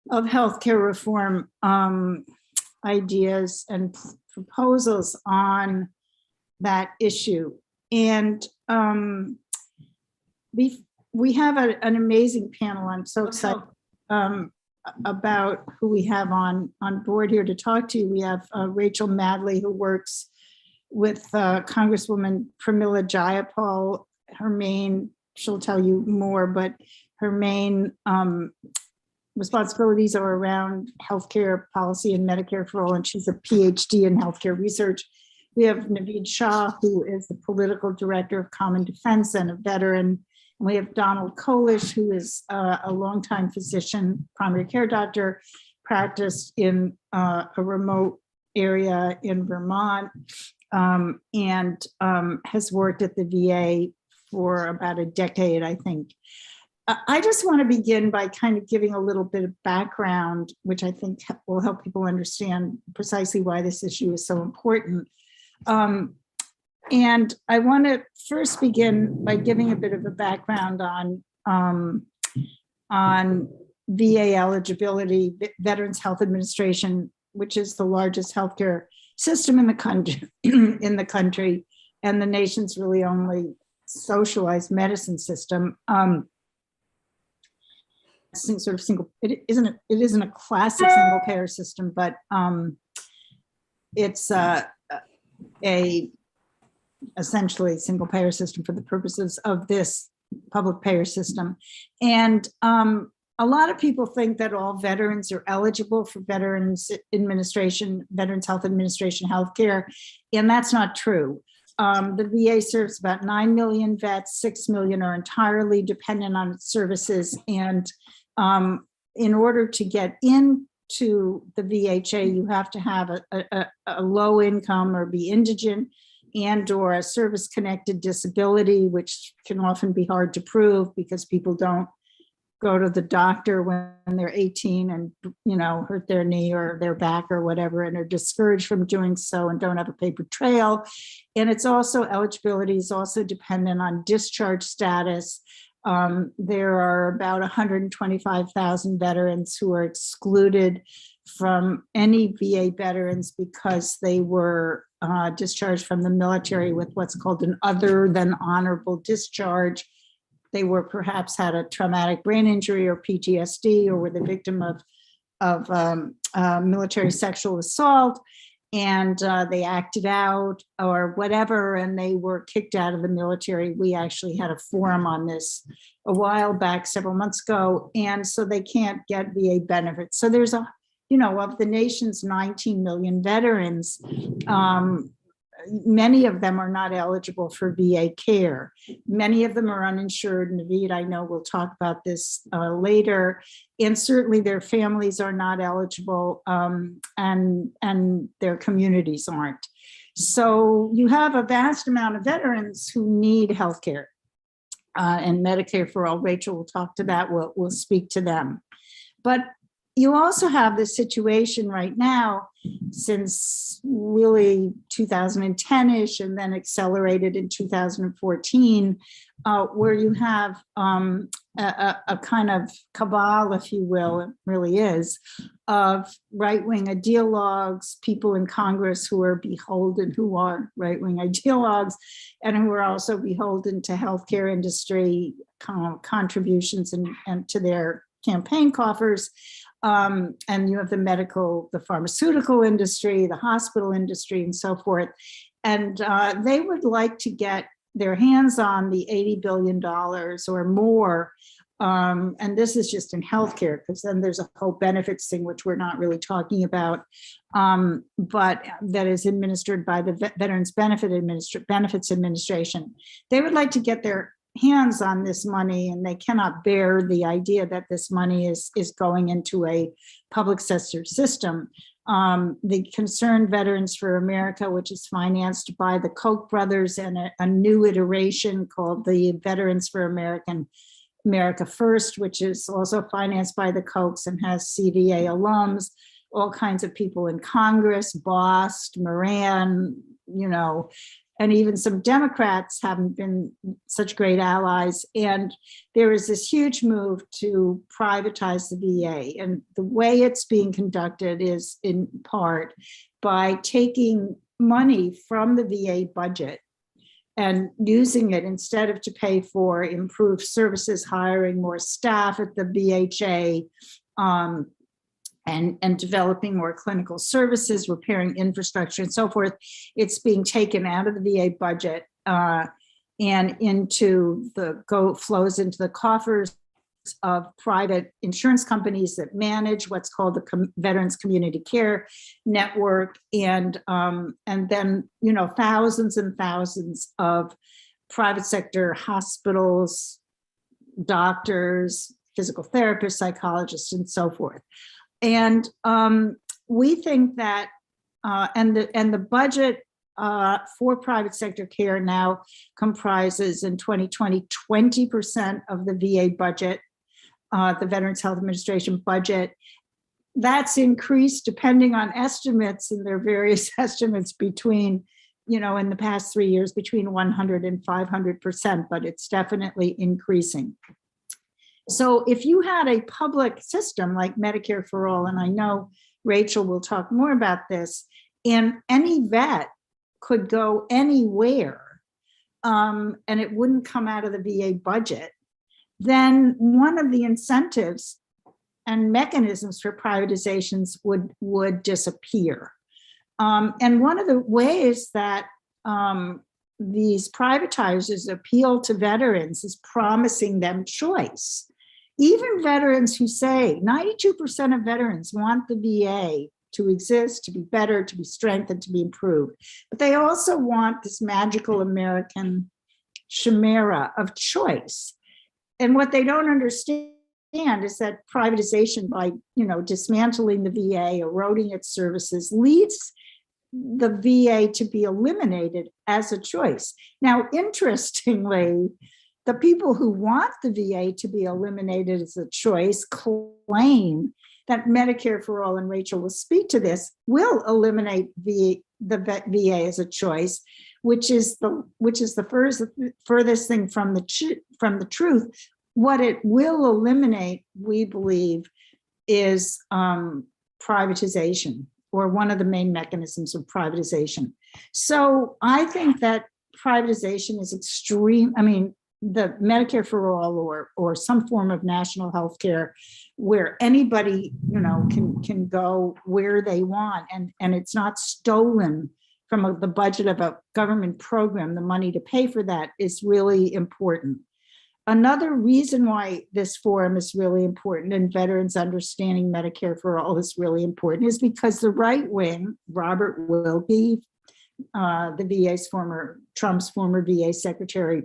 of healthcare reform ideas and proposals on that issue. And we have an amazing panel. I'm so excited about who we have on board here to talk to you. We have Rachel Madley, who works with Congresswoman Pramila Jayapal. Her main, she'll tell you more, but her main responsibilities are around healthcare policy and Medicare for all, and she's a PhD in healthcare research. We have Naveed Shah, who is the political director of Common Defense and a veteran. And we have Donald Kolish, who is a longtime physician, primary care doctor, practiced in a remote area in Vermont, and has worked at the VA for about a decade, I think. I just want to begin by kind of giving a little bit of background, which I think will help people understand precisely why this issue is so important. And I want to first begin by giving a bit of a background on VA eligibility. Veterans Health Administration, which is the largest healthcare system in the country, and the nation's really only socialized medicine system. Sort of single, it isn't a classic single payer system, but it's a essentially single payer system for the purposes of this public payer system. And a lot of people think that all veterans are eligible for Veterans Health Administration healthcare, and that's not true. The VA serves about 9 million vets, 6 million are entirely dependent on its services. And in order to get into the VHA, you have to have a low income or be indigent and or a service-connected disability, which can often be hard to prove because people don't go to the doctor when they're 18 and, hurt their knee or their back or whatever, and are discouraged from doing so and don't have a paper trail. And it's also, eligibility is also dependent on discharge status. There are about 125,000 veterans who are excluded from any VA veterans because they were discharged from the military with what's called an other than honorable discharge. They were perhaps had a traumatic brain injury or PTSD, or were the victim of military sexual assault, and they acted out or whatever, and they were kicked out of the military. We actually had a forum on this a while back, several months ago, and so they can't get VA benefits. So there's of the nation's 19 million veterans, many of them are not eligible for VA care. Many of them are uninsured. Naveed, I know we'll talk about this later. And certainly their families are not eligible, and their communities aren't. So you have a vast amount of veterans who need healthcare, and Medicare for all. Rachel will talk to that. We'll speak to them. But you also have this situation right now, since really 2010-ish and then accelerated in 2014, where you have a kind of cabal, if you will, it really is, of right-wing ideologues, people in Congress who are right-wing ideologues, and who are also beholden to healthcare industry contributions and to their campaign coffers. And you have the pharmaceutical industry, the hospital industry, and so forth. And they would like to get their hands on the $80 billion or more. And this is just in healthcare, because then there's a whole benefits thing, which we're not really talking about, but that is administered by the Veterans Benefits Administration. They would like to get their hands on this money, and they cannot bear the idea that this money is going into a public sector system. The Concerned Veterans for America, which is financed by the Koch brothers, and a new iteration called the Veterans for America First, which is also financed by the Kochs and has CVA alums, all kinds of people in Congress, Bost, Moran, and even some Democrats haven't been such great allies. And there is this huge move to privatize the VA. And the way it's being conducted is in part by taking money from the VA budget and using it instead of to pay for improved services, hiring more staff at the VHA, and developing more clinical services, repairing infrastructure and so forth. It's being taken out of the VA budget and flows into the coffers of private insurance companies that manage what's called the Veterans Community Care Network, and then thousands and thousands of private sector hospitals, doctors, physical therapists, psychologists, and so forth. And we think that and the budget for private sector care now comprises in 2020 20% of the VA budget, the Veterans Health Administration budget. That's increased depending on estimates, and there are various estimates between, in the past 3 years, between 100 and 500%, but it's definitely increasing. So if you had a public system like Medicare for All, and I know Rachel will talk more about this, and any vet could go anywhere, and it wouldn't come out of the VA budget, then one of the incentives and mechanisms for privatizations would disappear. And one of the ways that these privatizers appeal to veterans is promising them choice. Even veterans who say 92% of veterans want the VA to exist, to be better, to be strengthened, to be improved. But they also want this magical American chimera of choice. And what they don't understand is that privatization, by dismantling the VA, eroding its services, leads the VA to be eliminated as a choice. Now, interestingly, the people who want the VA to be eliminated as a choice claim that Medicare for All, and Rachel will speak to this, will eliminate the VA as a choice, which is the furthest thing from the truth. What it will eliminate, we believe, is privatization, or one of the main mechanisms of privatization. So I think that privatization is extreme. I mean, the Medicare for All, or some form of national health care where anybody can go where they want, and it's not stolen from the budget of a government program. The money to pay for that is really important. Another reason why this forum is really important, and veterans understanding Medicare for All is really important, is because the right wing, Robert Wilkie, Trump's former VA Secretary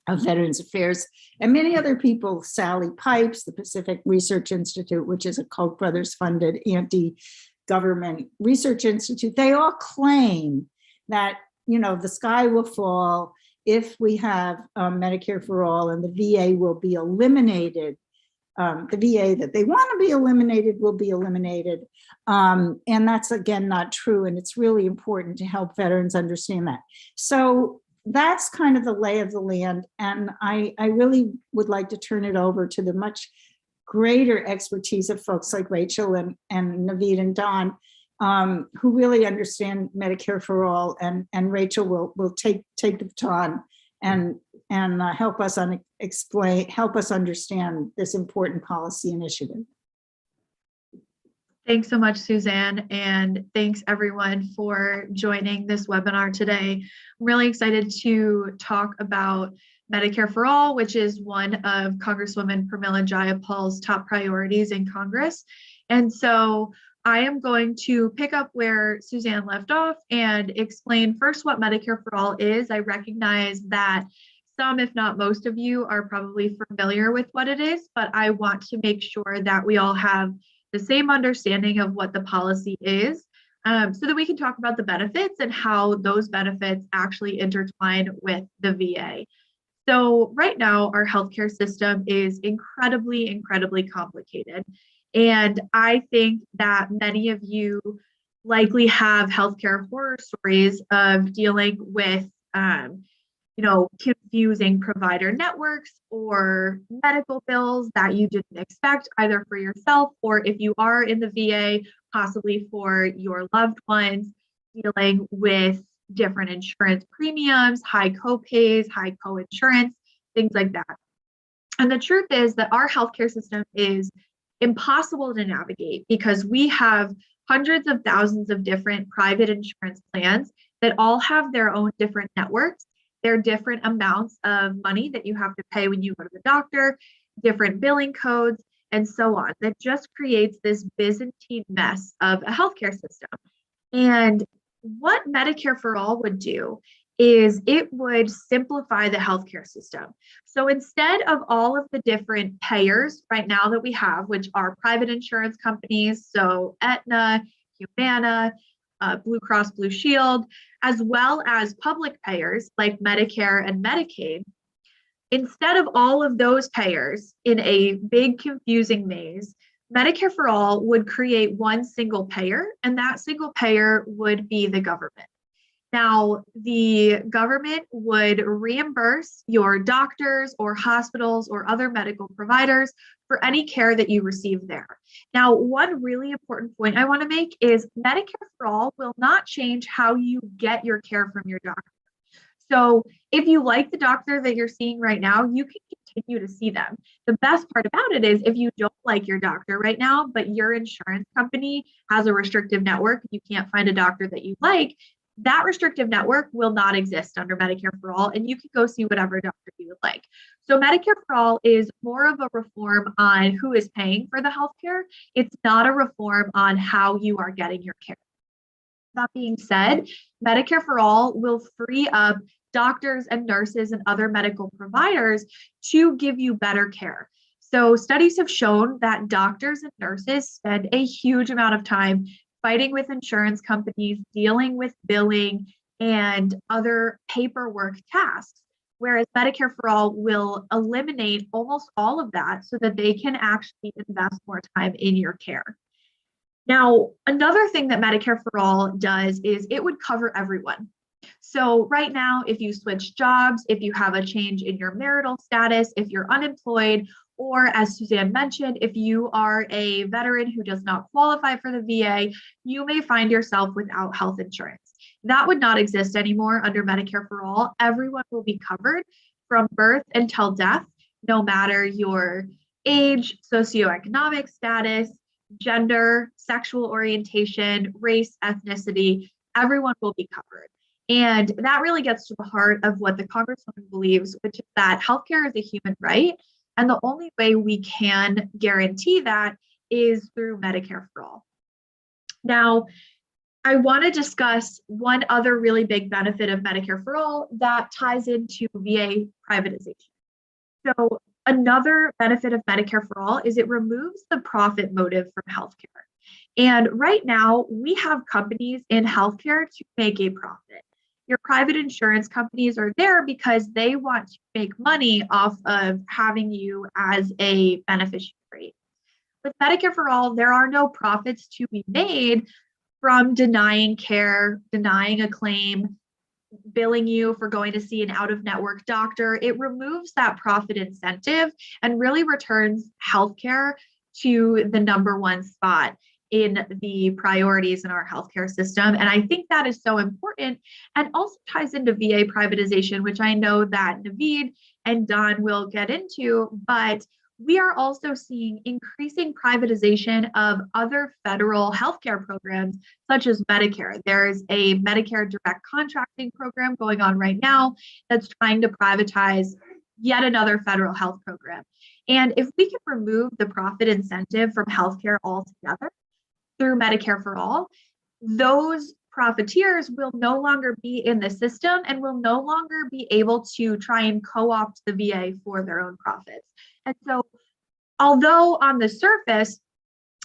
of Veterans Affairs, and many other people, Sally Pipes, the Pacific Research Institute, which is a Koch brothers funded anti-government research institute, they all claim that the sky will fall if we have Medicare for All, and the VA will be eliminated. The VA that they want to be eliminated will be eliminated. And that's, again, not true. And it's really important to help veterans understand that. So that's kind of the lay of the land. And I really would like to turn it over to the much greater expertise of folks like Rachel and Naveed and Don, who really understand Medicare for All, and Rachel will take the baton and help us understand this important policy initiative. Thanks so much, Suzanne, and thanks everyone for joining this webinar today. I'm really excited to talk about Medicare for All, which is one of Congresswoman Pramila Jayapal's top priorities in Congress. And so I am going to pick up where Suzanne left off and explain first what Medicare for All is. I recognize that some, if not most of you, are probably familiar with what it is, but I want to make sure that we all have the same understanding of what the policy is, so that we can talk about the benefits and how those benefits actually intertwine with the VA. So right now, our healthcare system is incredibly, incredibly complicated. And I think that many of you likely have healthcare horror stories of dealing with confusing provider networks or medical bills that you didn't expect, either for yourself or if you are in the VA, possibly for your loved ones, dealing with different insurance premiums, high co-pays, high co-insurance, things like that. And the truth is that our healthcare system is impossible to navigate because we have hundreds of thousands of different private insurance plans that all have their own different networks. There are different amounts of money that you have to pay when you go to the doctor, different billing codes, and so on. That just creates this Byzantine mess of a healthcare system. And what Medicare for All would do is it would simplify the healthcare system. So instead of all of the different payers right now that we have, which are private insurance companies, so Aetna, Humana, Blue Cross Blue Shield, as well as public payers like Medicare and Medicaid, instead of all of those payers in a big confusing maze, Medicare for All would create one single payer, and that single payer would be the government. Now, the government would reimburse your doctors or hospitals or other medical providers for any care that you receive there. Now, one really important point I want to make is Medicare for All will not change how you get your care from your doctor. So if you like the doctor that you're seeing right now, you can continue to see them. The best part about it is if you don't like your doctor right now, but your insurance company has a restrictive network, you can't find a doctor that you like, that restrictive network will not exist under Medicare for All, and you can go see whatever doctor you would like. So Medicare for All is more of a reform on who is paying for the healthcare. It's not a reform on how you are getting your care. That being said, Medicare for All will free up doctors and nurses and other medical providers to give you better care. So studies have shown that doctors and nurses spend a huge amount of time fighting with insurance companies, dealing with billing and other paperwork tasks, whereas Medicare for All will eliminate almost all of that so that they can actually invest more time in your care. Now, another thing that Medicare for All does is it would cover everyone. So right now, if you switch jobs, if you have a change in your marital status, if you're unemployed, or as Suzanne mentioned, if you are a veteran who does not qualify for the VA, you may find yourself without health insurance. That would not exist anymore under Medicare for All. Everyone will be covered from birth until death, no matter your age, socioeconomic status, gender, sexual orientation, race, ethnicity, everyone will be covered. And that really gets to the heart of what the Congresswoman believes, which is that healthcare is a human right. And the only way we can guarantee that is through Medicare for All. Now, I want to discuss one other really big benefit of Medicare for All that ties into VA privatization. So another benefit of Medicare for All is it removes the profit motive from healthcare. And right now, we have companies in healthcare to make a profit. Your private insurance companies are there because they want to make money off of having you as a beneficiary. With Medicare for All, there are no profits to be made from denying care, denying a claim, billing you for going to see an out-of-network doctor. It removes that profit incentive and really returns healthcare to the number one spot in the priorities in our healthcare system. And I think that is so important and also ties into VA privatization, which I know that Naveed and Don will get into, but we are also seeing increasing privatization of other federal healthcare programs, such as Medicare. There's a Medicare direct contracting program going on right now that's trying to privatize yet another federal health program. And if we can remove the profit incentive from healthcare altogether through Medicare for All, those profiteers will no longer be in the system and will no longer be able to try and co-opt the VA for their own profits. And so, although on the surface,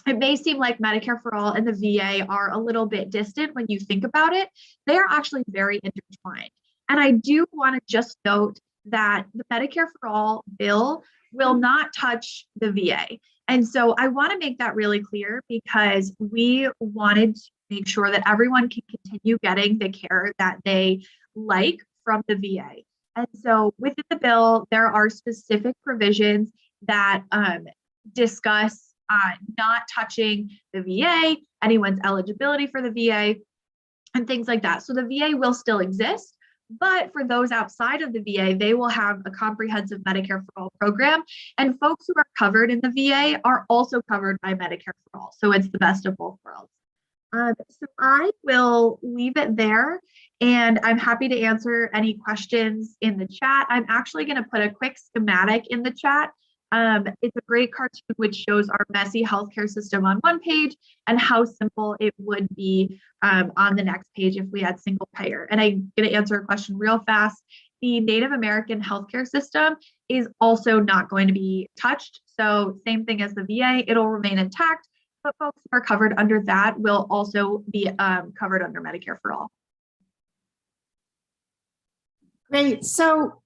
it may seem like Medicare for All and the VA are a little bit distant when you think about it, they are actually very intertwined. And I do want to just note that the Medicare for All bill will not touch the VA. And so I want to make that really clear because we wanted to make sure that everyone can continue getting the care that they like from the VA. And so within the bill, there are specific provisions that discuss not touching the VA, anyone's eligibility for the VA, and things like that. So the VA will still exist, but for those outside of the VA, they will have a comprehensive Medicare for All program. And folks who are covered in the VA are also covered by Medicare for All. So it's the best of both worlds. So I will leave it there, and I'm happy to answer any questions in the chat. I'm actually going to put a quick schematic in the chat. It's a great cartoon which shows our messy healthcare system on one page and how simple it would be on the next page if we had single payer. And I'm going to answer a question real fast. The Native American healthcare system is also not going to be touched. So same thing as the VA, it'll remain intact, but folks who are covered under that will also be covered under Medicare for All. Great. So,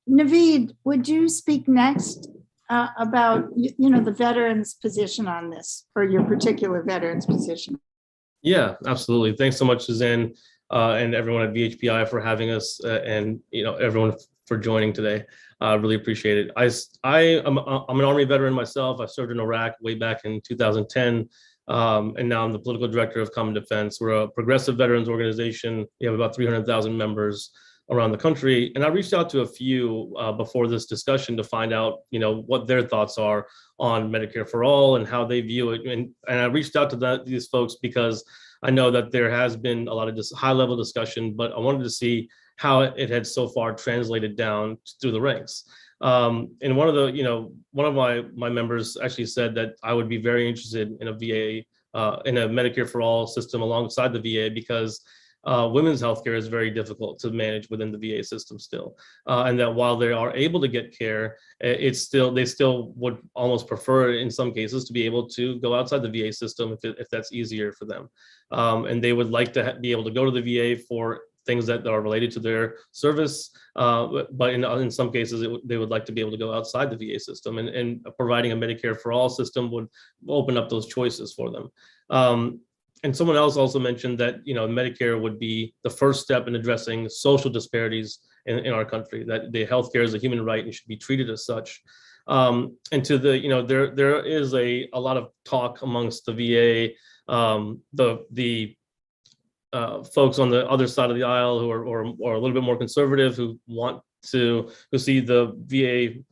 Naveed, would you speak next about, the veterans' position on this, or your particular veterans' position? Yeah, absolutely. Thanks so much, Suzanne, and everyone at VHPI for having us, and everyone for joining today. Really appreciate it. I'm an Army veteran myself. I served in Iraq way back in 2010, and now I'm the political director of Common Defense. We're a progressive veterans organization. We have about 300,000 members around the country. And I reached out to a few before this discussion to find out, what their thoughts are on Medicare for All and how they view it. And I reached out to these folks because I know that there has been a lot of high level discussion, but I wanted to see how it had so far translated down through the ranks. And one of my members actually said that I would be very interested in a VA, in a Medicare for All system alongside the VA, because women's healthcare is very difficult to manage within the VA system still, and that while they are able to get care, they still would almost prefer in some cases to be able to go outside the VA system if that's easier for them, and they would like to be able to go to the VA for things that are related to their service, but in some cases they would like to be able to go outside the VA system, and providing a Medicare for All system would open up those choices for them. And someone else also mentioned that Medicare would be the first step in addressing social disparities in our country, that the healthcare is a human right and should be treated as such. And to the there is a lot of talk amongst the VA, the folks on the other side of the aisle who are a little bit more conservative, who see the VA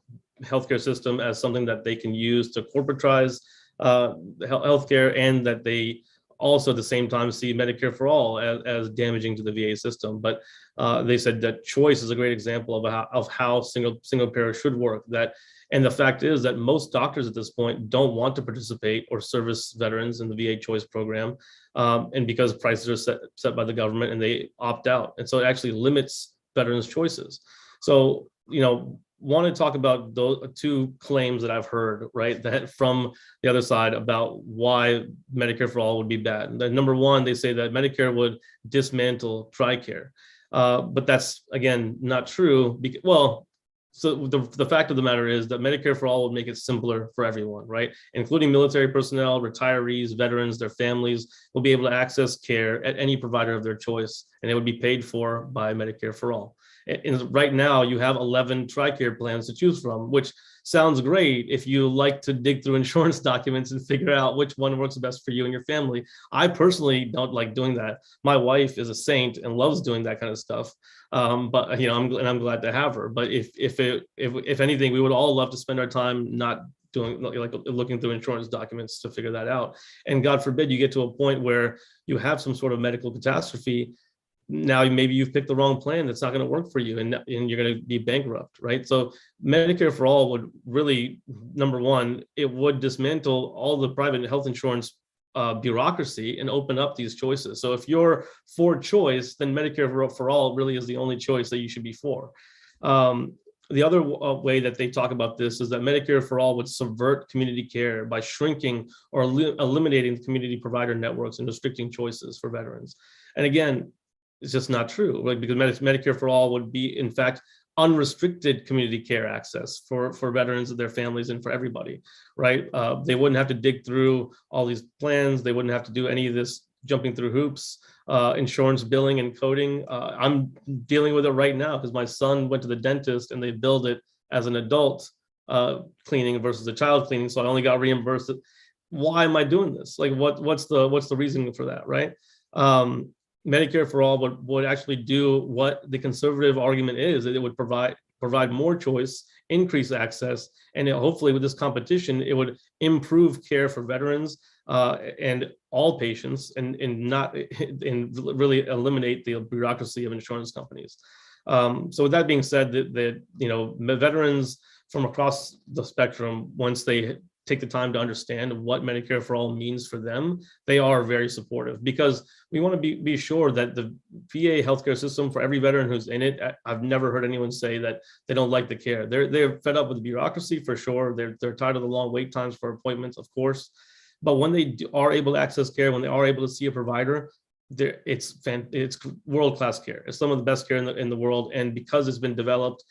healthcare system as something that they can use to corporatize healthcare, and that they also at the same time see Medicare for All as damaging to the VA system. But they said that choice is a great example of how single payer should work. And the fact is that most doctors at this point don't want to participate or service veterans in the VA choice program, and because prices are set by the government, and they opt out. And so it actually limits veterans' choices. So, want to talk about those two claims that I've heard, right, that from the other side about why Medicare for All would be bad. Number one, they say that Medicare would dismantle TRICARE, but that's, again, not true. So the fact of the matter is that Medicare for All would make it simpler for everyone, right? Including military personnel, retirees, veterans, their families will be able to access care at any provider of their choice, and it would be paid for by Medicare for All. And right now you have 11 TRICARE plans to choose from, which sounds great if you like to dig through insurance documents and figure out which one works best for you and your family. I personally don't like doing that. My wife is a saint and loves doing that kind of stuff. But I'm glad to have her. But if anything, we would all love to spend our time not doing, like, looking through insurance documents to figure that out. And God forbid you get to a point where you have some sort of medical catastrophe. Now maybe you've picked the wrong plan that's not going to work for you, and you're going to be bankrupt, right? So Medicare for All would really, number one, it would dismantle all the private health insurance bureaucracy and open up these choices. So if you're for choice, then Medicare for All really is the only choice that you should be for. The other way that they talk about this is that Medicare for All would subvert community care by shrinking or eliminating the community provider networks and restricting choices for veterans. And again, it's just not true, right? Because Medicare for All would be, in fact, unrestricted community care access for veterans and their families and for everybody, right? They wouldn't have to dig through all these plans. They wouldn't have to do any of this jumping through hoops, insurance billing and coding. I'm dealing with it right now because my son went to the dentist and they billed it as an adult cleaning versus a child cleaning. So I only got reimbursed. Why am I doing this? Like, what's the reason for that, right? Medicare for All would actually do what the conservative argument is, that it would provide more choice, increase access, and hopefully with this competition, it would improve care for veterans and all patients, and really eliminate the bureaucracy of insurance companies. So with that being said, that veterans from across the spectrum, once they take the time to understand what Medicare for All means for them, they are very supportive, because we want to be sure that the VA healthcare system, for every veteran who's in it, I've never heard anyone say that they don't like the care. They're fed up with the bureaucracy for sure. They're tired of the long wait times for appointments, of course. But when they are able to access care, when they are able to see a provider, it's world-class care. It's some of the best care in the world, and because it's been developed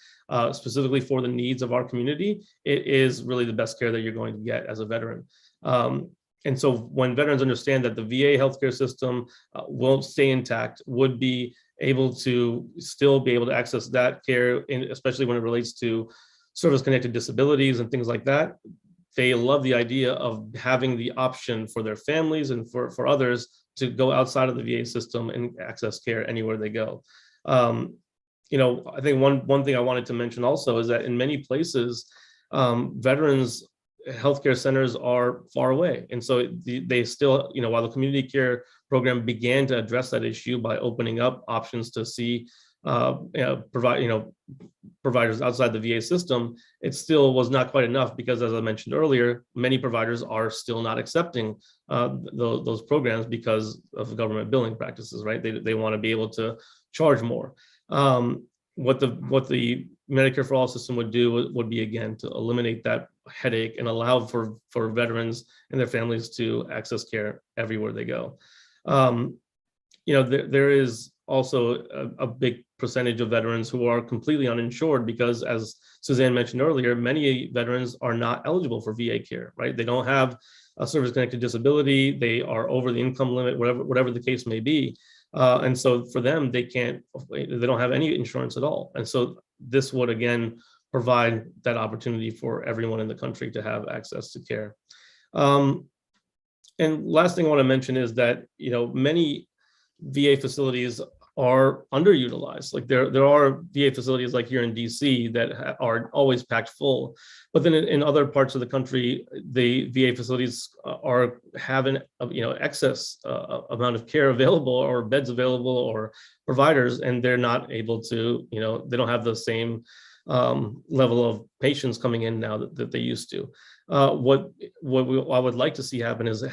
specifically for the needs of our community, it is really the best care that you're going to get as a veteran. And so when veterans understand that the VA healthcare system won't stay intact, would be able to still be able to access that care, especially when it relates to service-connected disabilities and things like that, they love the idea of having the option for their families and for others to go outside of the VA system and access care anywhere they go. I think one thing I wanted to mention also is that in many places, veterans healthcare centers are far away. And so they still, while the community care program began to address that issue by opening up options to see providers outside the VA system, it still was not quite enough, because as I mentioned earlier, many providers are still not accepting those programs because of government billing practices, right? They want to be able to charge more. What the Medicare for All system would do would be, again, to eliminate that headache and allow for veterans and their families to access care everywhere they go. There is also a big percentage of veterans who are completely uninsured because, as Suzanne mentioned earlier, many veterans are not eligible for VA care, right? They don't have a service-connected disability. They are over the income limit, whatever the case may be. And so for them, they don't have any insurance at all. And so this would, again, provide that opportunity for everyone in the country to have access to care. And last thing I want to mention is that, many VA facilities are underutilized. Like there are VA facilities like here in DC that are always packed full, but then in other parts of the country, the VA facilities are having excess amount of care available, or beds available, or providers, and they're not able to, they don't have the same level of patients coming in now that they used to. What I would like to see happen is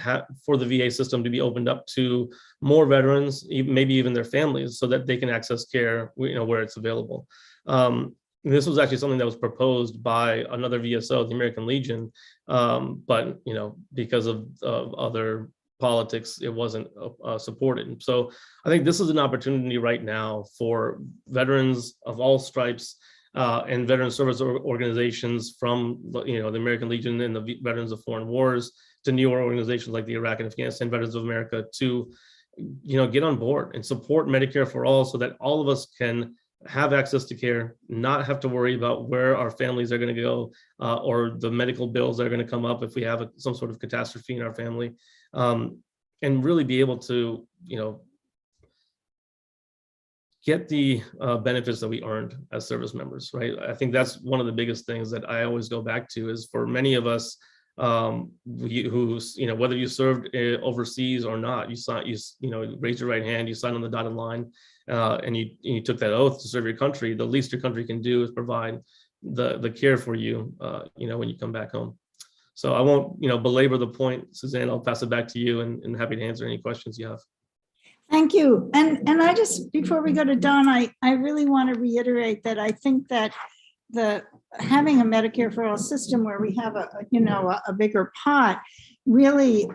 for the VA system to be opened up to more veterans, maybe even their families, so that they can access care, where it's available. This was actually something that was proposed by another VSO, the American Legion, but because of other politics, it wasn't supported. So I think this is an opportunity right now for veterans of all stripes and veteran service organizations, from the American Legion and the Veterans of Foreign Wars to newer organizations like the Iraq and Afghanistan Veterans of America, to get on board and support Medicare for All, so that all of us can have access to care, not have to worry about where our families are going to go or the medical bills that are going to come up if we have some sort of catastrophe in our family, and really be able to get the benefits that we earned as service members, right? I think that's one of the biggest things that I always go back to, is for many of us who, whether you served overseas or not, you raised your right hand, you signed on the dotted line, and you took that oath to serve your country. The least your country can do is provide the care for you, when you come back home. So I won't, belabor the point, Suzanne. I'll pass it back to you, and happy to answer any questions you have. Thank you. And I just, before we go to Don, I really want to reiterate that I think that having a Medicare for All system where we have a bigger pot really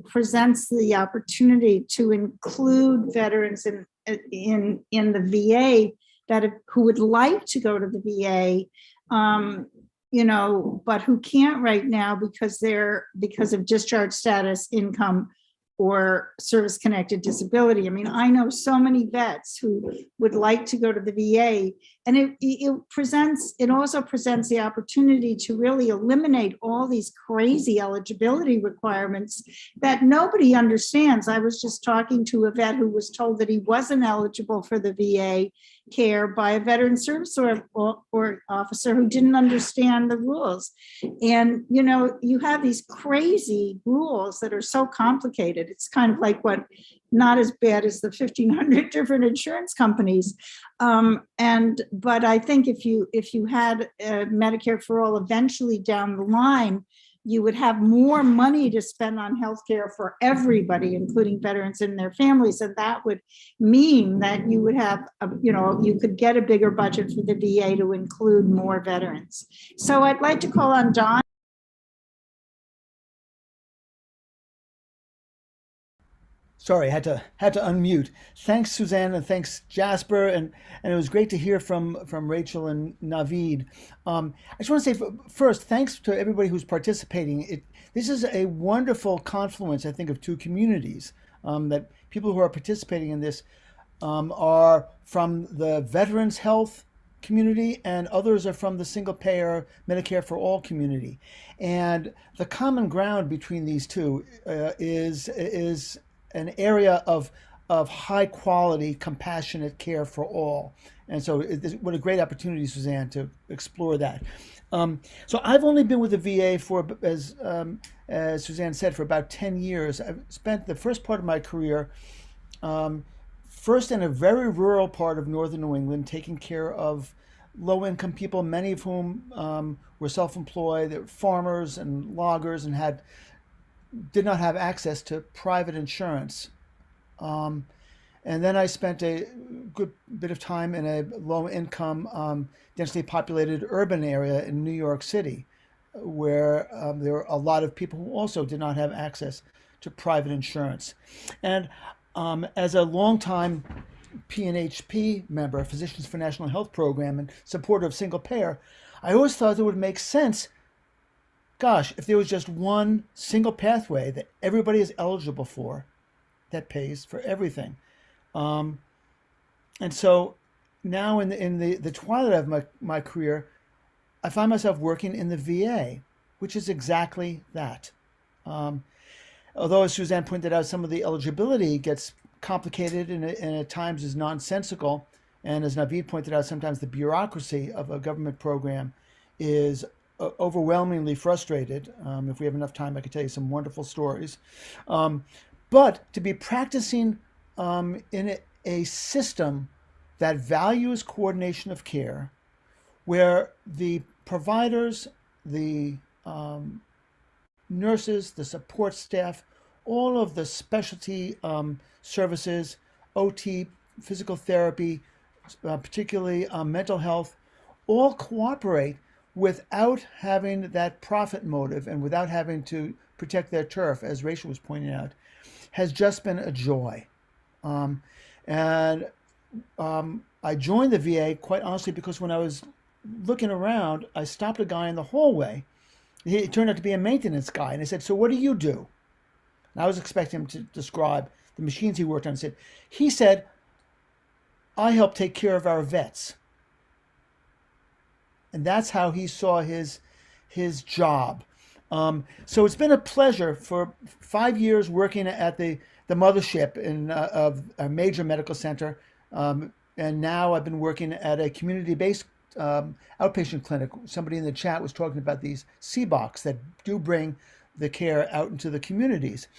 presents the opportunity to include veterans in the VA who would like to go to the VA, but who can't right now because of discharge status, income, or service-connected disability. I mean, I know so many vets who would like to go to the VA, and it also presents the opportunity to really eliminate all these crazy eligibility requirements that nobody understands. I was just talking to a vet who was told that he wasn't eligible for the VA care by a veteran service or officer who didn't understand the rules. And, you have these crazy rules that are so complicated. It's kind of like not as bad as the 1,500 different insurance companies. But I think if you had Medicare for all eventually down the line, you would have more money to spend on healthcare for everybody, including veterans and their families. And that would mean that you would have, you could get a bigger budget for the VA to include more veterans. So I'd like to call on Don. Sorry, I had to unmute. Thanks, Suzanne, and thanks, Jasper, and it was great to hear from Rachel and Naveed. I just want to say first, thanks to everybody who's participating. This is a wonderful confluence, I think, of two communities. That people who are participating in this are from the veterans health community, and others are from the single payer Medicare for all community. And the common ground between these two is an area of high quality, compassionate care for all. And so what a great opportunity, Suzanne, to explore that. So I've only been with the VA for, as Suzanne said, for about 10 years. I've spent the first part of my career first in a very rural part of northern New England, taking care of low-income people, many of whom were self-employed. They were farmers and loggers and did not have access to private insurance. And then I spent a good bit of time in a low-income, densely populated urban area in New York City, where there were a lot of people who also did not have access to private insurance. And as a longtime PNHP member, Physicians for National Health Program, and supporter of single payer, I always thought it would make sense, gosh, if there was just one single pathway that everybody is eligible for that pays for everything. And so now in the twilight of my career, I find myself working in the VA, which is exactly that. Although, as Suzanne pointed out, some of the eligibility gets complicated and at times is nonsensical. And as Naveed pointed out, sometimes the bureaucracy of a government program is overwhelmingly frustrated. If we have enough time, I could tell you some wonderful stories. But to be practicing in a system that values coordination of care, where the providers, the nurses, the support staff, all of the specialty services, OT, physical therapy, particularly mental health, all cooperate without having that profit motive and without having to protect their turf, as Rachel was pointing out, has just been a joy. I joined the VA, quite honestly, because when I was looking around, I stopped a guy in the hallway. He turned out to be a maintenance guy. And I said, "So what do you do?" And I was expecting him to describe the machines he worked on. He said, "I help take care of our vets." And that's how he saw his job. So it's been a pleasure for 5 years working at the mothership of a major medical center. And now I've been working at a community-based outpatient clinic. Somebody in the chat was talking about these CBOCs that do bring the care out into the communities.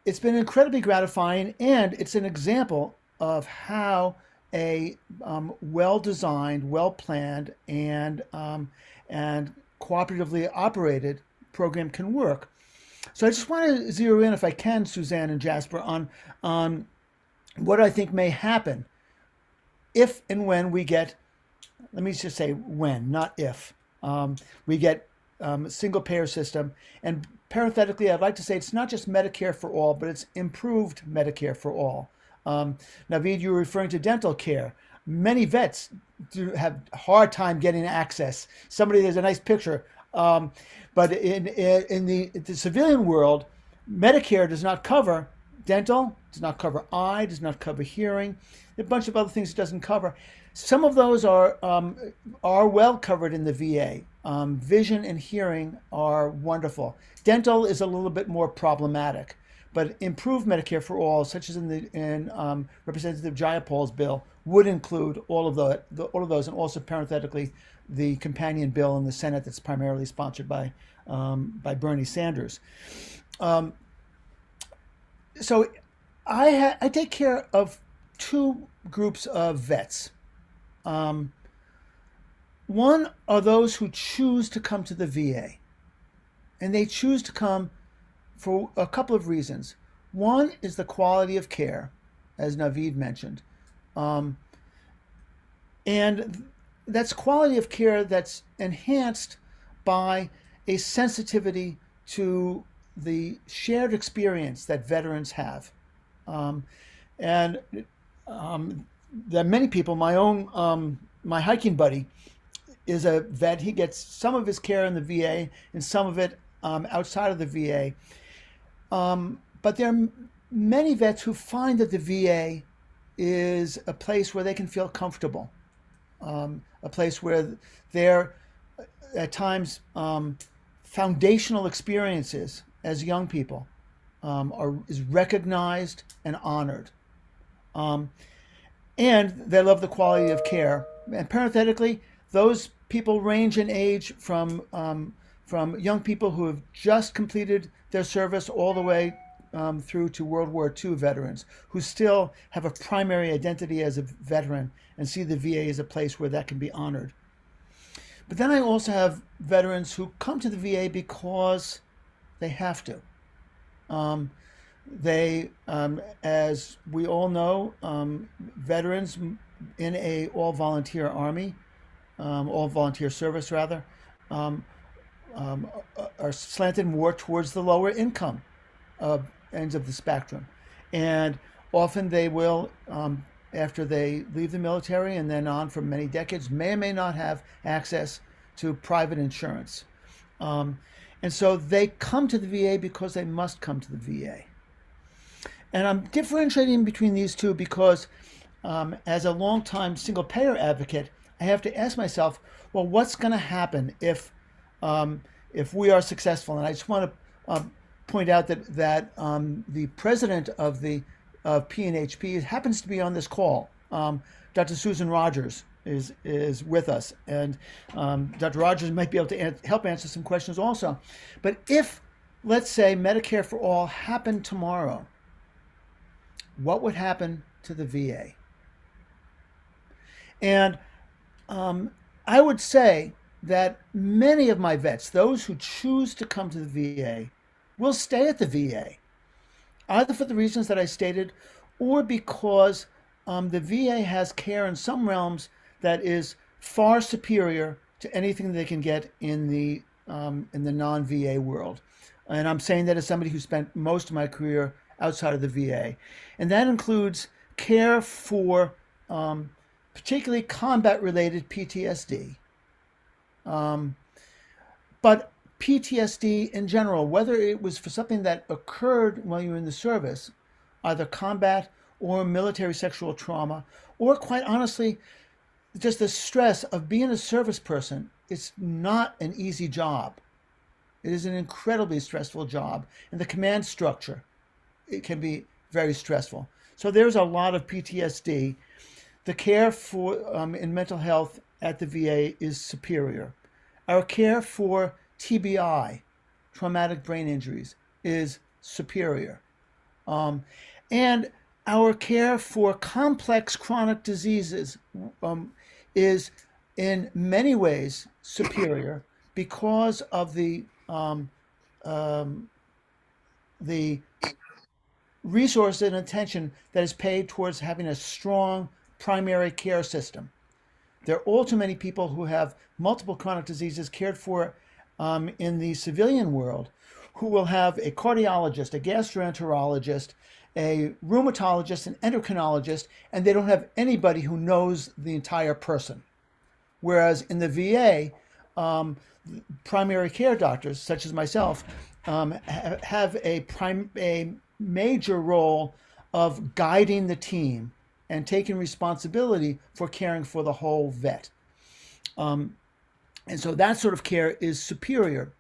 It's been incredibly gratifying, and it's an example of how a well-designed, well-planned, and cooperatively operated program can work. So I just want to zero in, if I can, Suzanne and Jasper, on what I think may happen if and when we get, let me just say when, not if, we get a single payer system. And parenthetically, I'd like to say it's not just Medicare for all, but it's improved Medicare for all. Naveed, you were referring to dental care. Many vets do have a hard time getting access. There's a nice picture. But in the civilian world, Medicare does not cover dental, does not cover eye, does not cover hearing, a bunch of other things it doesn't cover. Some of those are well covered in the VA. Vision and hearing are wonderful. Dental is a little bit more problematic, but improved Medicare for all, such as in Representative Jayapal's bill, would include all of those, and also parenthetically the companion bill in the Senate that's primarily sponsored by Bernie Sanders. So I take care of two groups of vets. One are those who choose to come to the VA, and they choose to come for a couple of reasons. One is the quality of care, as Naveed mentioned. And that's quality of care that's enhanced by a sensitivity to the shared experience that veterans have. And there are many people, my hiking buddy is a vet. He gets some of his care in the VA and some of it outside of the VA. But there are many vets who find that the VA is a place where they can feel comfortable, a place where their, at times, foundational experiences as young people is recognized and honored. And they love the quality of care. And parenthetically, those people range in age from young people who have just completed their service all the way through to World War II veterans who still have a primary identity as a veteran and see the VA as a place where that can be honored. But then I also have veterans who come to the VA because they have to. As we all know, veterans in a all-volunteer army, all-volunteer service rather, are slanted more towards the lower income ends of the spectrum. And often they will, after they leave the military and then on for many decades, may or may not have access to private insurance. And so they come to the VA because they must come to the VA. And I'm differentiating between these two because as a longtime single payer advocate, I have to ask myself, well, what's going to happen if we are successful? And I just want to point out that the president of PNHP happens to be on this call. Dr. Susan Rogers is with us, and Dr. Rogers might be able to help answer some questions also. But if, let's say, Medicare for All happened tomorrow, what would happen to the VA? And I would say that many of my vets, those who choose to come to the VA, will stay at the VA, either for the reasons that I stated or because the VA has care in some realms that is far superior to anything they can get in the non-VA world. And I'm saying that as somebody who spent most of my career outside of the VA. And that includes care for particularly combat-related PTSD. But PTSD in general, whether it was for something that occurred while you were in the service, either combat or military sexual trauma, or quite honestly, just the stress of being a service person, it's not an easy job. It is an incredibly stressful job. And the command structure, it can be very stressful. So there's a lot of PTSD. The care for in mental health at the VA is superior. Our care for TBI, traumatic brain injuries, is superior. And our care for complex chronic diseases is in many ways superior because of the resource and attention that is paid towards having a strong primary care system. There are all too many people who have multiple chronic diseases cared for in the civilian world who will have a cardiologist, a gastroenterologist, a rheumatologist, an endocrinologist, and they don't have anybody who knows the entire person. Whereas in the VA, primary care doctors, such as myself, have a major role of guiding the team and taking responsibility for caring for the whole vet. And so that sort of care is superior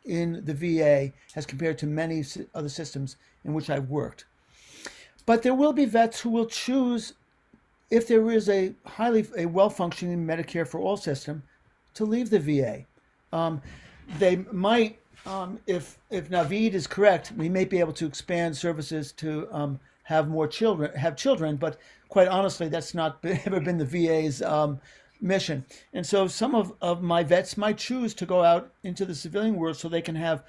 in the VA as compared to many other systems in which I've worked. But there will be vets who will choose, if there is a well-functioning Medicare for all system, to leave the VA. They might, if Naveed is correct, we may be able to expand services to have children, but quite honestly, that's not ever been the VA's mission. And so some of my vets might choose to go out into the civilian world so they can have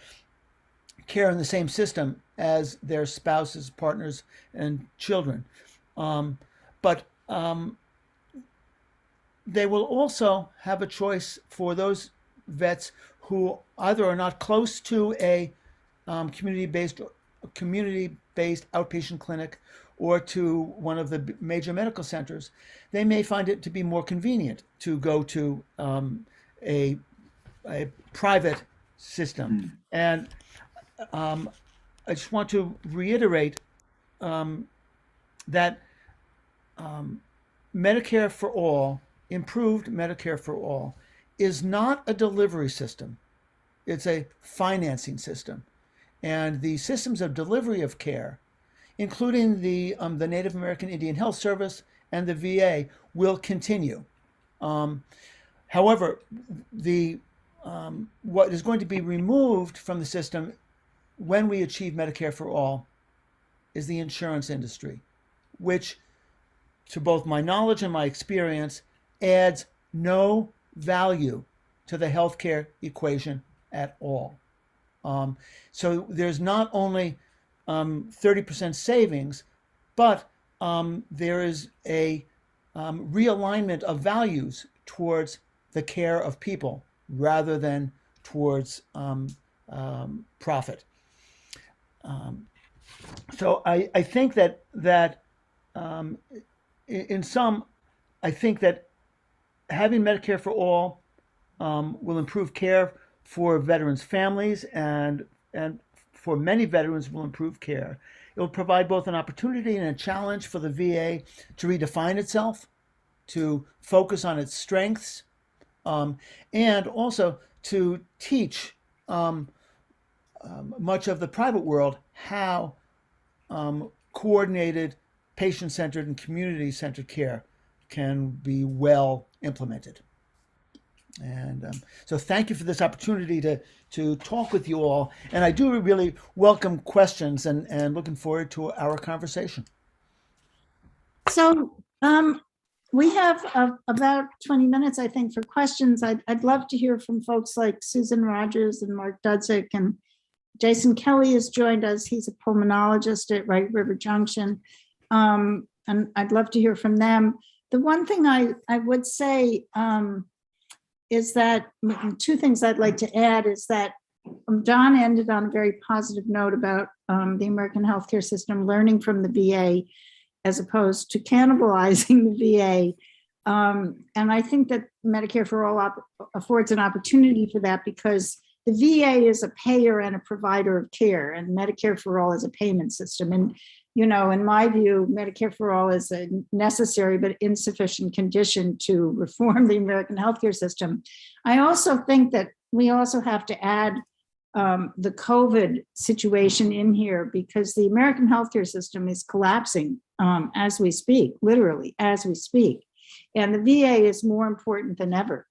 care in the same system as their spouses, partners, and children. But they will also have a choice for those vets who either are not close to a community-based outpatient clinic or to one of the major medical centers. They may find it to be more convenient to go to a private system. And I just want to reiterate that Medicare for All, improved Medicare for All, is not a delivery system. It's a financing system. And the systems of delivery of care, including the Native American Indian Health Service and the VA, will continue. However, what is going to be removed from the system when we achieve Medicare for All is the insurance industry, which, to both my knowledge and my experience, adds no value to the healthcare equation at all. So there's not only 30% savings, but there is a realignment of values towards the care of people rather than towards profit. So I think that in sum, I think that having Medicare for All will improve care for veterans' families, and for many veterans will improve care. It will provide both an opportunity and a challenge for the VA to redefine itself, to focus on its strengths, and also to teach much of the private world how coordinated, patient-centered, and community-centered care can be well implemented. And so thank you for this opportunity to talk with you all. And I do really welcome questions and looking forward to our conversation. So we have about 20 minutes, I think, for questions. I'd love to hear from folks like Susan Rogers and Mark Dudzik, and Jason Kelly has joined us. He's a pulmonologist at Wright River Junction. And I'd love to hear from them. The one thing I would say is that, two things I'd like to add is that Don ended on a very positive note about the American healthcare system learning from the VA as opposed to cannibalizing the VA. And I think that Medicare for All affords an opportunity for that, because the VA is a payer and a provider of care, and Medicare for All is a payment system. And, you know, in my view, Medicare for All is a necessary but insufficient condition to reform the American healthcare system. I also think that we also have to add the COVID situation in here, because the American healthcare system is collapsing as we speak, literally as we speak. And the VA is more important than ever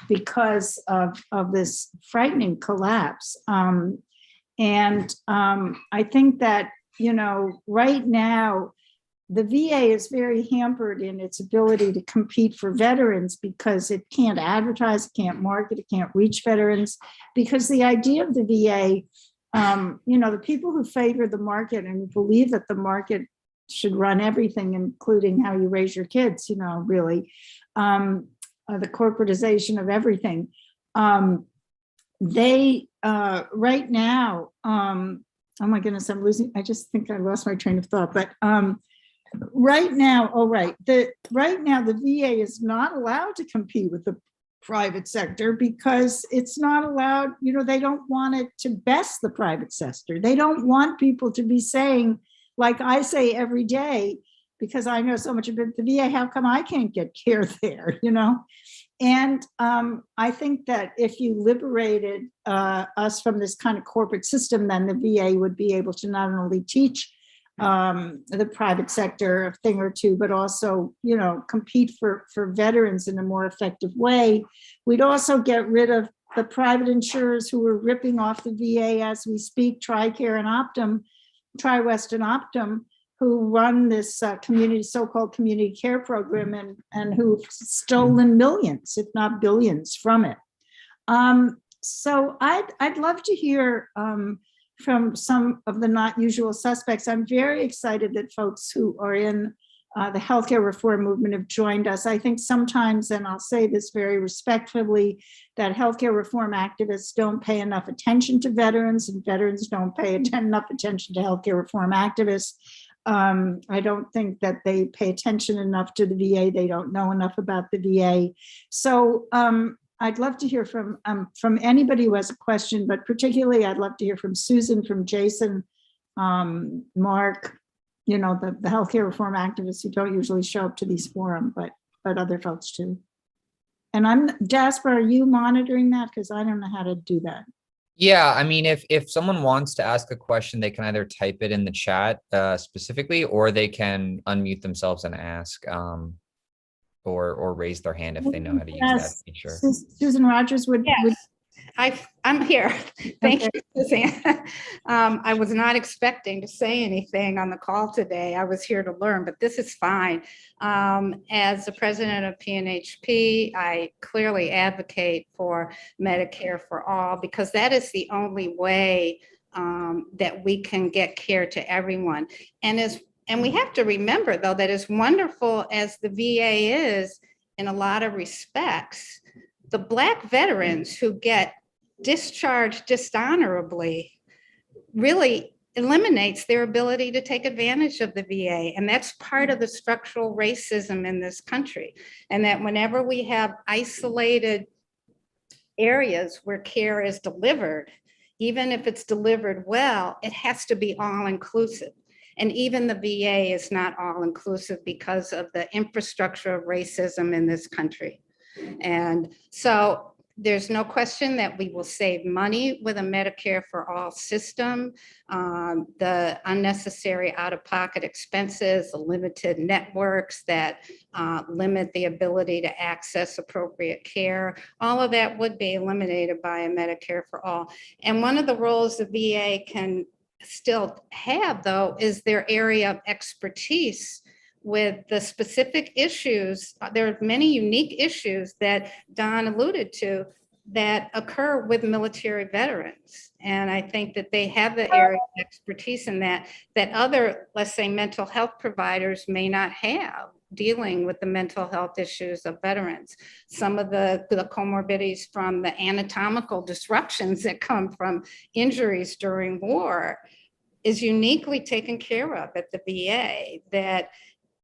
because of this frightening collapse. And I think that, you know, right now, the VA is very hampered in its ability to compete for veterans because it can't advertise, it can't market, it can't reach veterans, because the idea of the VA, you know, the people who favor the market and believe that the market should run everything, including how you raise your kids, you know, really, the corporatization of everything. They, right now, oh my goodness, I just think I lost my train of thought, but right now, right now the VA is not allowed to compete with the private sector because it's not allowed, they don't want it to best the private sector. They don't want people to be saying, like I say every day, because I know so much about the VA, how come I can't get care there, And I think that if you liberated us from this kind of corporate system, then the VA would be able to not only teach the private sector a thing or two, but also, compete for veterans in a more effective way. We'd also get rid of the private insurers who are ripping off the VA as we speak, TRICARE and Optum, TriWest and Optum, who run this so-called community care program and who've stolen millions, if not billions, from it. So I'd love to hear from some of the not usual suspects. I'm very excited that folks who are in the healthcare reform movement have joined us. I think sometimes, and I'll say this very respectfully, that healthcare reform activists don't pay enough attention to veterans, and veterans don't pay enough attention to healthcare reform activists. I don't think that they pay attention enough to the VA. They don't know enough about the VA. So I'd love to hear from anybody who has a question, but particularly I'd love to hear from Susan, from Jason, Mark, the healthcare reform activists who don't usually show up to these forums, but other folks too. And Jasper, are you monitoring that? Because I don't know how to do that. Yeah, I mean, if someone wants to ask a question, they can either type it in the chat specifically, or they can unmute themselves and ask, or raise their hand if they know how to use that feature. Susan Rogers would. I'm here. Thank you, Suzanne. I was not expecting to say anything on the call today. I was here to learn, but this is fine. As the president of PNHP, I clearly advocate for Medicare for all, because that is the only way that we can get care to everyone. And we have to remember, though, that as wonderful as the VA is in a lot of respects, the Black veterans who get discharged dishonorably really eliminates their ability to take advantage of the VA. And that's part of the structural racism in this country. And that whenever we have isolated areas where care is delivered, even if it's delivered well, it has to be all inclusive. And even the VA is not all inclusive because of the infrastructure of racism in this country. And so there's no question that we will save money with a Medicare for all system. The unnecessary out-of-pocket expenses, the limited networks that limit the ability to access appropriate care, all of that would be eliminated by a Medicare for all. And one of the roles the VA can still have, though, is their area of expertise with the specific issues. There are many unique issues that Don alluded to that occur with military veterans. And I think that they have the area of expertise in that other, let's say, mental health providers may not have, dealing with the mental health issues of veterans. Some of the comorbidities from the anatomical disruptions that come from injuries during war is uniquely taken care of at the VA, that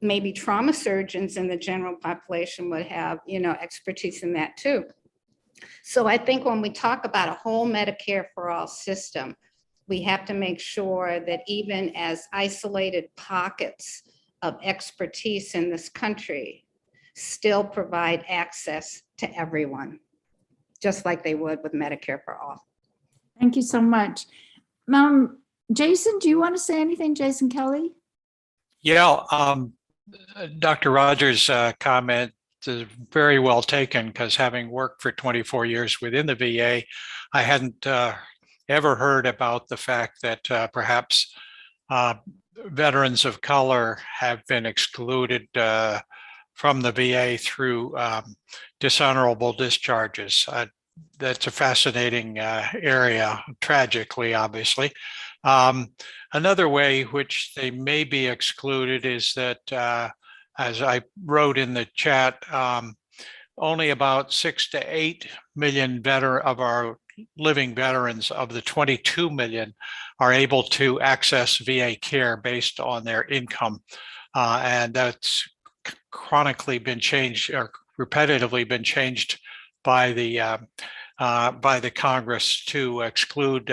maybe trauma surgeons in the general population would have, expertise in that too. So I think when we talk about a whole Medicare for all system, we have to make sure that even as isolated pockets of expertise in this country still provide access to everyone, just like they would with Medicare for all. Thank you so much. Jason, do you want to say anything, Jason Kelly? Yeah, Dr. Rogers' comment is very well taken, because having worked for 24 years within the VA, I hadn't ever heard about the fact that perhaps veterans of color have been excluded from the VA through dishonorable discharges. That's a fascinating area, tragically, obviously. Another way which they may be excluded is that, as I wrote in the chat, only about 6 to 8 million of our living veterans of the 22 million are able to access VA care based on their income. And that's chronically been changed, or repetitively been changed by the Congress to exclude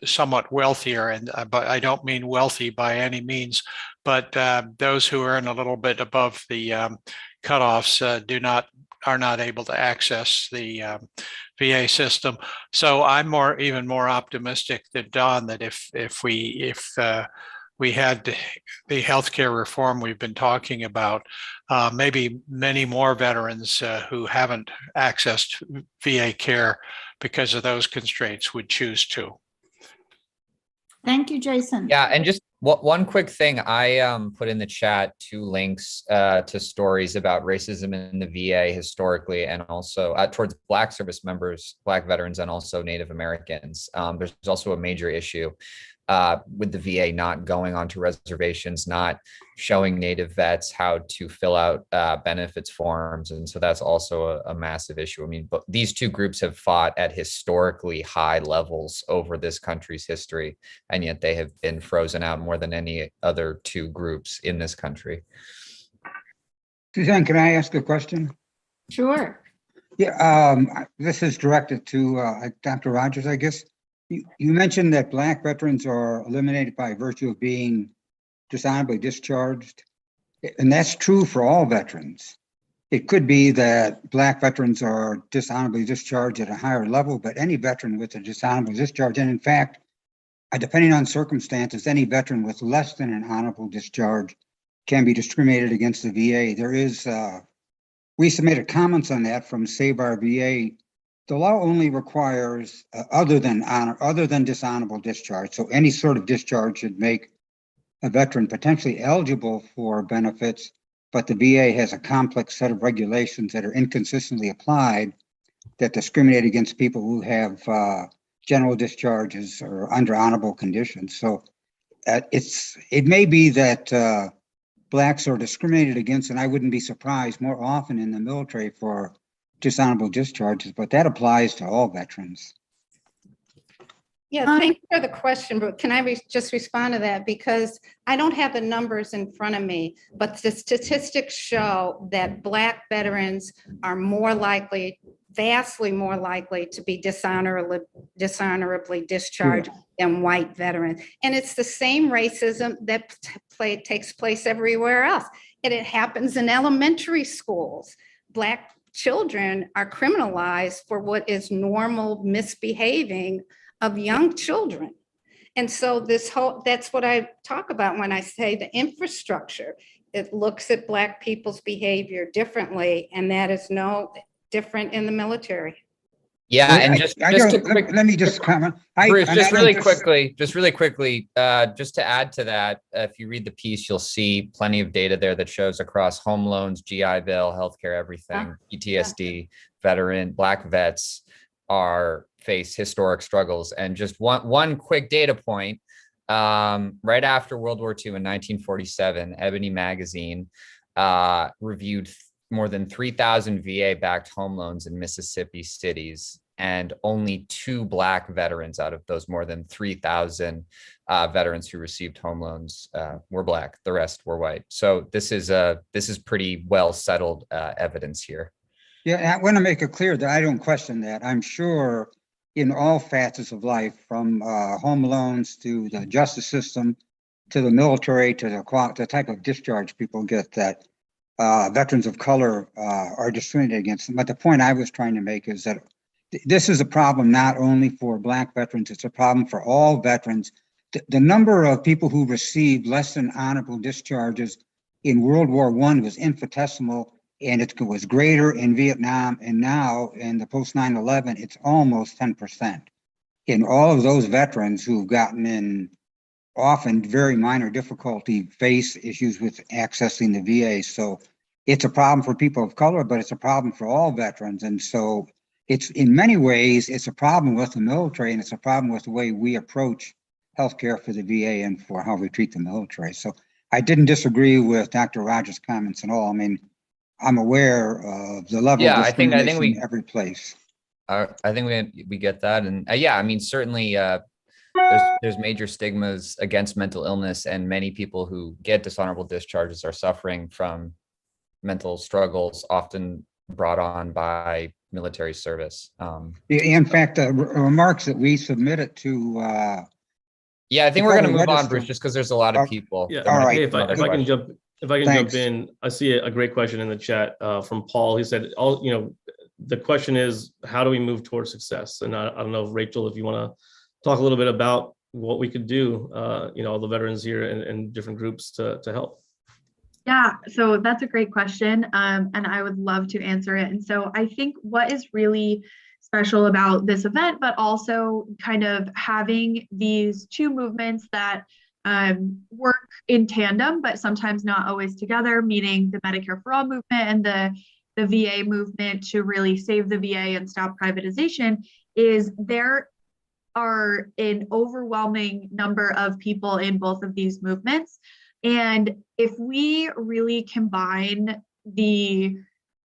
somewhat wealthier, and but I don't mean wealthy by any means, but those who earn a little bit above the cutoffs are not able to access the VA system. So I'm even more optimistic than Don that if we had the healthcare reform we've been talking about, maybe many more veterans who haven't accessed VA care because of those constraints would choose to. Thank you, Jason. Yeah, and just one quick thing, I put in the chat 2 links to stories about racism in the VA historically, and also towards Black service members, Black veterans, and also Native Americans. There's also a major issue with the VA not going onto reservations, not showing Native vets how to fill out benefits forms. And so that's also a massive issue. I mean, but these 2 groups have fought at historically high levels over this country's history, and yet they have been frozen out more than any other 2 groups in this country. Suzanne, can I ask a question? Sure. Yeah, this is directed to Dr. Rogers, I guess. You mentioned that Black veterans are eliminated by virtue of being dishonorably discharged, and that's true for all veterans. It could be that Black veterans are dishonorably discharged at a higher level, but any veteran with a dishonorable discharge, and in fact, depending on circumstances, any veteran with less than an honorable discharge can be discriminated against the VA. There is, we submitted comments on that from Save Our VA. The law only requires other than dishonorable discharge. So any sort of discharge should make a veteran potentially eligible for benefits, but the VA has a complex set of regulations that are inconsistently applied that discriminate against people who have general discharges or under honorable conditions. So it may be that Blacks are discriminated against, and I wouldn't be surprised more often in the military for dishonorable discharges, but that applies to all veterans. Yeah, thank you for the question, but can I just respond to that? Because I don't have the numbers in front of me, but the statistics show that Black veterans are more likely, vastly more likely to be dishonorably discharged than white veterans. And it's the same racism that takes place everywhere else. And it happens in elementary schools. Black children are criminalized for what is normal misbehaving of young children. And so that's what I talk about when I say the infrastructure. It looks at Black people's behavior differently, and that is no different in the military. Yeah, and let me just comment. Bruce, just really quickly, just to add to that, if you read the piece, you'll see plenty of data there that shows across home loans, GI Bill, healthcare, everything, PTSD, veteran, Black vets face historic struggles. And just one quick data point, right after World War II in 1947, Ebony magazine reviewed more than 3,000 VA-backed home loans in Mississippi cities, and only 2 Black veterans out of those more than 3,000 veterans who received home loans were Black. The rest were white. So this is pretty well settled evidence here. Yeah, I want to make it clear that I don't question that. I'm sure in all facets of life, from home loans to the justice system, to the military, to the type of discharge people get, that veterans of color are discriminated against. But the point I was trying to make is that this is a problem not only for Black veterans, it's a problem for all veterans. The number of people who received less than honorable discharges in World War I was infinitesimal, and it was greater in Vietnam, and now in the post 9/11, it's almost 10%. In all of those veterans who've gotten in often very minor difficulty face issues with accessing the VA. So it's a problem for people of color, but it's a problem for all veterans. And so it's, in many ways, it's a problem with the military, and it's a problem with the way we approach healthcare for the VA and for how we treat the military. So I didn't disagree with Dr. Rogers' comments at all. I mean, I'm aware of the level of discrimination in every place. I think we get that. And yeah, I mean, certainly there's major stigmas against mental illness, and many people who get dishonorable discharges are suffering from mental struggles, often brought on by military service. In fact, remarks that we submitted to, Yeah, I think we're going to Federal move on, Register. Bruce, just because there's a lot of people. Yeah, that wanna all take right. Hey, some other if I can questions. jump Thanks. in, I see a great question in the chat from Paul. He said, the question is, how do we move towards success? And I don't know, if Rachel, if you want to talk a little bit about what we could do, all the veterans here and different groups to help. Yeah, so that's a great question, and I would love to answer it. And so I think what is really special about this event, but also kind of having these two movements that work in tandem, but sometimes not always together, meaning the Medicare for All movement and the VA movement to really save the VA and stop privatization, is there are an overwhelming number of people in both of these movements. And if we really combine the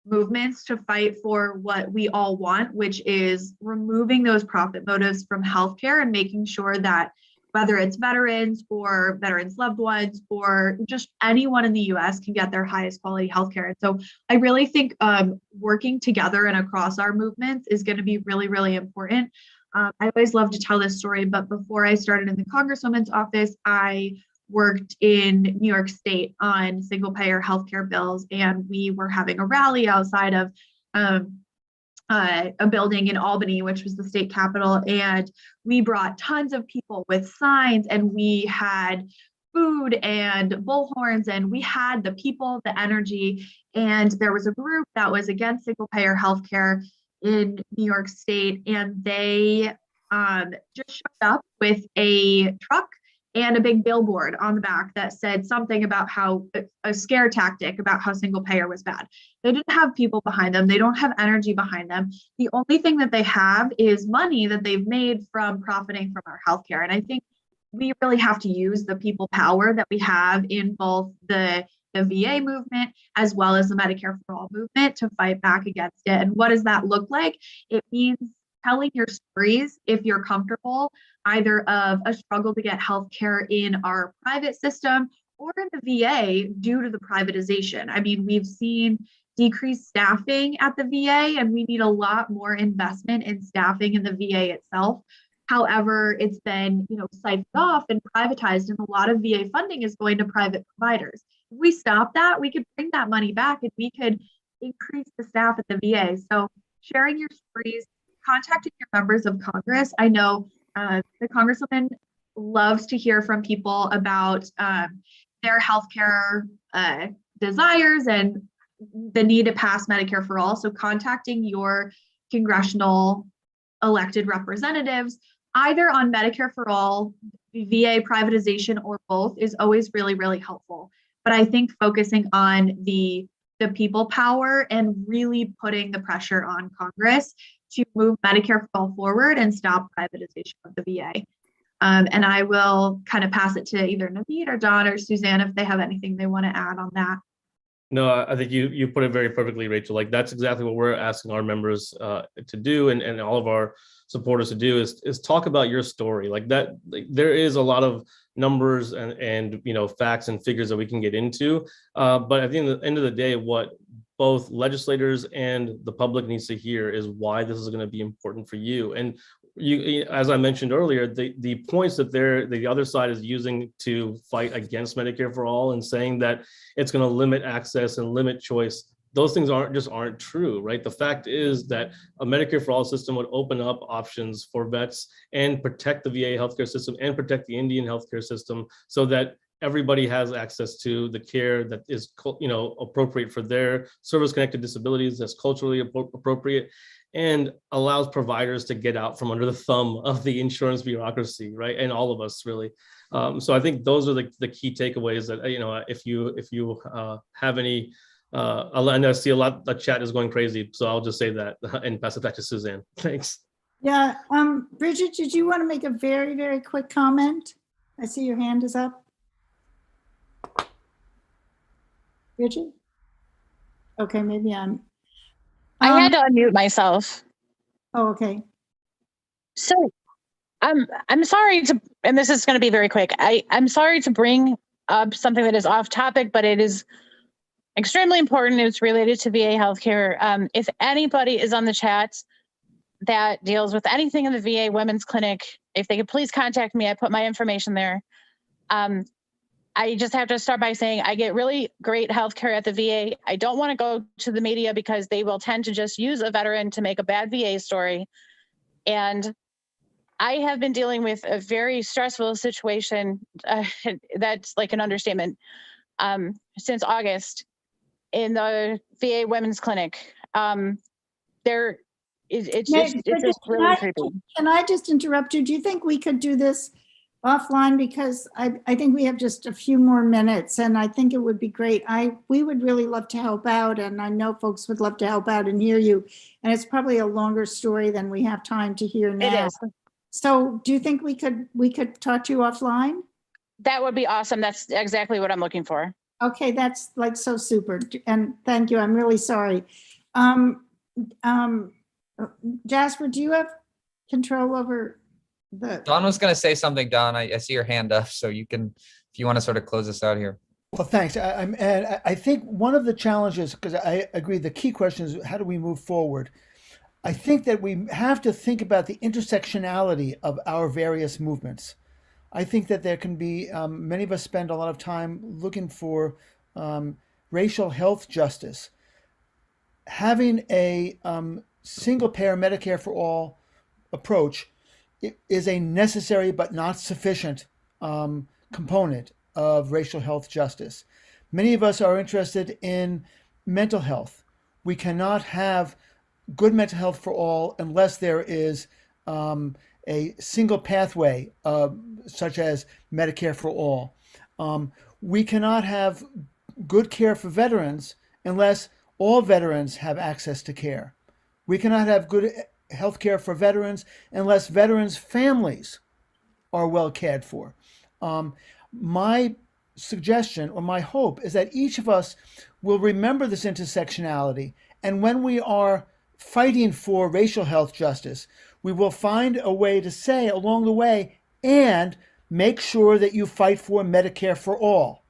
movements to fight for what we all want, which is removing those profit motives from healthcare and making sure that whether it's veterans or veterans' loved ones or just anyone in the US can get their highest quality healthcare. And so I really think working together and across our movements is going to be really, really important. I always love to tell this story, but before I started in the Congresswoman's office, I worked in New York State on single payer healthcare bills, and we were having a rally outside of a building in Albany, which was the state capital, and we brought tons of people with signs, and we had food and bullhorns, and we had the people, the energy, and there was a group that was against single payer healthcare in New York State, and they just showed up with a truck and a big billboard on the back that said something about how a scare tactic about how single payer was bad. They didn't have people behind them. They don't have energy behind them. The only thing that they have is money that they've made from profiting from our healthcare. And I think we really have to use the people power that we have in both the VA movement as well as the Medicare for All movement to fight back against it. And what does that look like? It means telling your stories if you're comfortable, either of a struggle to get healthcare in our private system or in the VA due to the privatization. I mean, we've seen decreased staffing at the VA, and we need a lot more investment in staffing in the VA itself. However, it's been, siphoned off and privatized, and a lot of VA funding is going to private providers. If we stop that, we could bring that money back and we could increase the staff at the VA. So sharing your stories, contacting your members of Congress. I know the Congresswoman loves to hear from people about their healthcare desires and the need to pass Medicare for All. So contacting your congressional elected representatives, either on Medicare for All, VA privatization, or both, is always really, really helpful. But I think focusing on the people power and really putting the pressure on Congress to move Medicare for All forward and stop privatization of the VA. And I will kind of pass it to either Naveed or Don or Suzanne if they have anything they want to add on that. No, I think you put it very perfectly, Rachel. Like, that's exactly what we're asking our members to do, and all of our supporters to do is talk about your story. Like that, there is a lot of numbers and facts and figures that we can get into. But at the end of the day, what both legislators and the public needs to hear is why this is going to be important for you. And you, as I mentioned earlier, the points that the other side is using to fight against Medicare for All and saying that it's going to limit access and limit choice, those things aren't true, right? The fact is that a Medicare for All system would open up options for vets and protect the VA healthcare system and protect the Indian healthcare system so that everybody has access to the care that is, appropriate for their service-connected disabilities, that's culturally appropriate, and allows providers to get out from under the thumb of the insurance bureaucracy, right? And all of us, really. So I think those are the key takeaways that, if you have any, and I see a lot, the chat is going crazy, so I'll just say that and pass it back to Suzanne. Thanks. Yeah, Bridget, did you want to make a very, very quick comment? I see your hand is up. Bridget? Okay, maybe I'm. I had to unmute myself. Oh, okay. So I'm sorry to, and this is going to be very quick. I'm sorry to bring up something that is off topic, but it is extremely important. It's related to VA healthcare. If anybody is on the chat that deals with anything in the VA Women's Clinic, if they could please contact me, I put my information there. I just have to start by saying I get really great healthcare at the VA. I don't want to go to the media because they will tend to just use a veteran to make a bad VA story. And I have been dealing with a very stressful situation, that's like an understatement, since August in the VA Women's Clinic. It's just really creepy. Can I just interrupt you? Do you think we could do this offline? Because I think we have just a few more minutes, and I think it would be great. We would really love to help out, and I know folks would love to help out and hear you. And it's probably a longer story than we have time to hear now. It is. So do you think we could talk to you offline? That would be awesome. That's exactly what I'm looking for. Okay, that's like so super. And thank you. I'm really sorry. Jasper, do you have control over the? Don was going to say something. Don, I see your hand up, so you can, if you want to sort of close this out here. Well, thanks. I think one of the challenges, because I agree, the key question is how do we move forward? I think that we have to think about the intersectionality of our various movements. I think that there can be, many of us spend a lot of time looking for racial health justice. Having a single payer Medicare for all approach is a necessary but not sufficient component of racial health justice. Many of us are interested in mental health. We cannot have good mental health for all unless there is a single pathway, such as Medicare for all. We cannot have good care for veterans unless all veterans have access to care. We cannot have good health care for veterans unless veterans' families are well cared for. My suggestion or my hope is that each of us will remember this intersectionality, and when we are fighting for racial health justice, we will find a way to say along the way, and make sure that you fight for Medicare for all.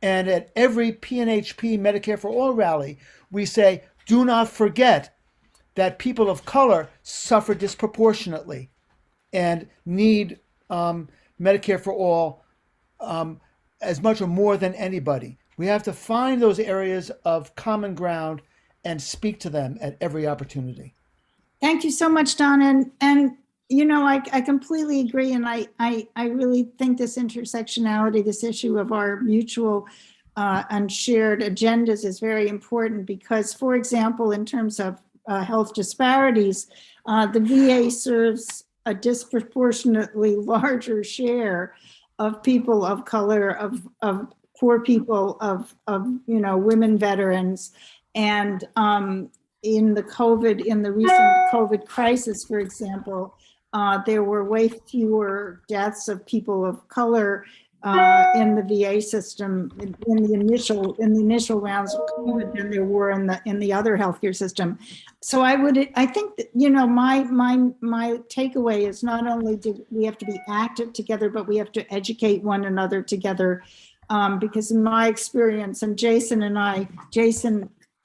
And at every PNHP Medicare for All rally, we say, do not forget that people of color suffer disproportionately and need Medicare for all as much or more than anybody. We have to find those areas of common ground and speak to them at every opportunity. Thank you so much, Don. And you know, I completely agree. And I really think this intersectionality, this issue of our mutual and shared agendas is very important because, for example, in terms of health disparities, the VA serves a disproportionately larger share of people of color, of poor people, of women veterans. And in the recent COVID crisis, for example, there were way fewer deaths of people of color in the VA system in the initial rounds of COVID than there were in the other healthcare system. So I think that, my takeaway is not only do we have to be active together, but we have to educate one another together. Because in my experience, and Jason and I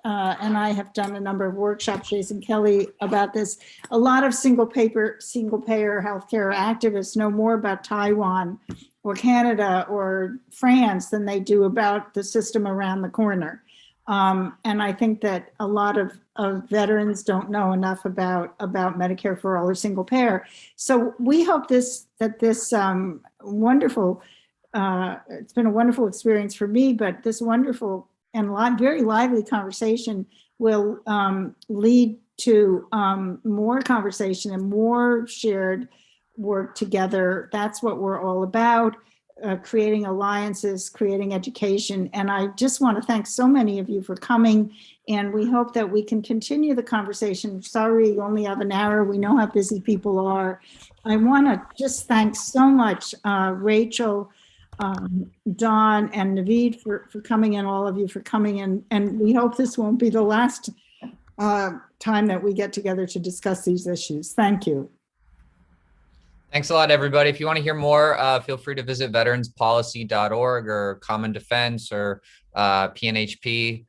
have done a number of workshops, Jason Kelly, about this. A lot of single payer healthcare activists know more about Taiwan or Canada or France than they do about the system around the corner. And I think that a lot of veterans don't know enough about Medicare for all or single payer. So we hope that this wonderful, it's been a wonderful experience for me, but this wonderful and very lively conversation will lead to more conversation and more shared work together. That's what we're all about, creating alliances, creating education. And I just want to thank so many of you for coming. And we hope that we can continue the conversation. Sorry, we only have an hour. We know how busy people are. I want to just thank so much Rachel, Don, and Naveed for coming in, all of you for coming in. And we hope this won't be the last time that we get together to discuss these issues. Thank you. Thanks a lot, everybody. If you want to hear more, feel free to visit veteranspolicy.org or Common Defense or PNHP.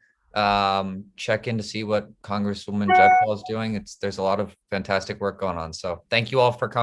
Check in to see what Congresswoman Jayapal is doing. There's a lot of fantastic work going on. So thank you all for coming.